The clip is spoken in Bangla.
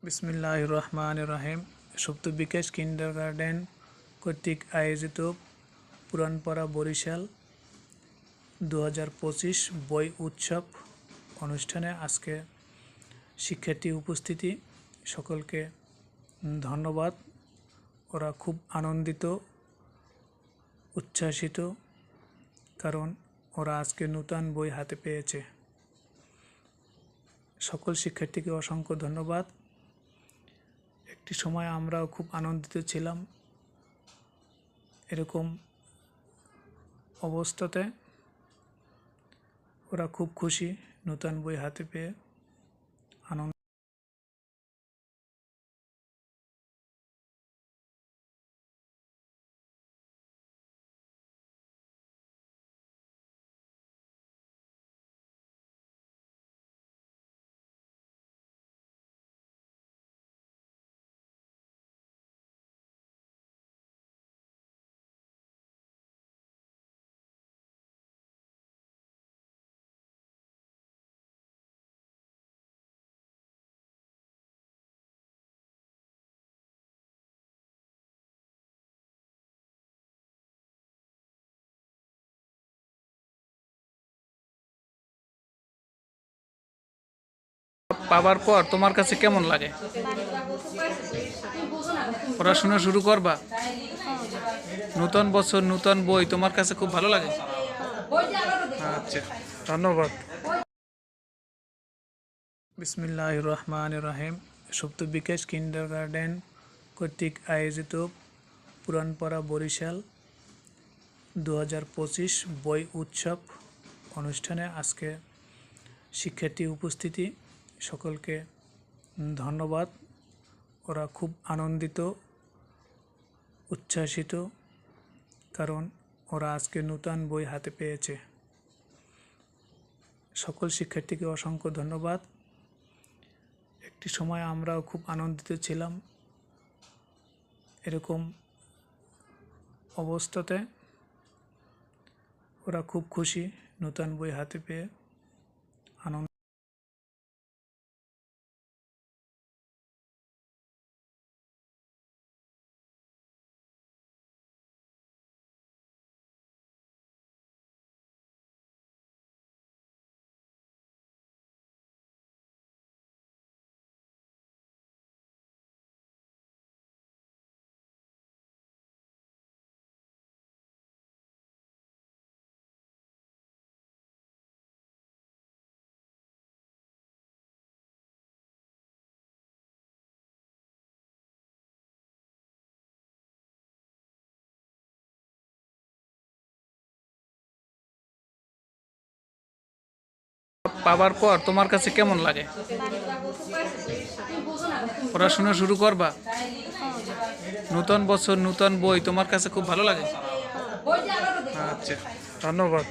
বিসমিল্লাহির রহমানির রহিম। সুপ্ত বিকাশ কিন্ডারগার্টেন কর্তৃক আয়োজিত পুরানপাড়া বরিশাল 2025 বই উৎসব অনুষ্ঠানে আজকে শিক্ষার্থী উপস্থিতি, সকলকে ধন্যবাদ। ওরা খুব আনন্দিত, উচ্ছ্বাসিত, কারণ ওরা আজকে নূতন বই হাতে পেয়েছে। সকল শিক্ষার্থীকে অসংখ্য ধন্যবাদ। একটি সময় আমরাও খুব আনন্দিত ছিলাম। এরকম অবস্থাতে ওরা খুব খুশি নতুন বই হাতে পেয়ে। আনন্দ পাবার পর তোমার কাছে কেমন লাগে? পড়াশোনা শুরু করবা? নতুন বছর নতুন বই তোমার কাছে খুব ভালো লাগে? আচ্ছা, ধন্যবাদ। বিসমিল্লাহির রহমানির রহিম। সুপ্ত বিকাশ কিন্ডারগার্টেন কর্তৃক আয়োজিত পুরানপাড়া বরিশাল 2025 বই উৎসব অনুষ্ঠানে আজকে শিক্ষার্থী উপস্থিতি, সকলকে ধন্যবাদ। ওরা খুব আনন্দিত, উচ্ছ্বাসিত, কারণ ওরা আজকে নূতন বই হাতে পেয়েছে। সকল শিক্ষার্থীকে অসংখ্য ধন্যবাদ। একটি সময় আমরাও খুব আনন্দিত ছিলাম। এরকম অবস্থাতে ওরা খুব খুশি নতুন বই হাতে পেয়ে। আনন্দ পাবার পর তোমার কাছে কেমন লাগে? পড়াশোনা শুরু করবা? নতুন বছর নতুন বই তোমার কাছে খুব ভালো লাগে? আচ্ছা, ধন্যবাদ।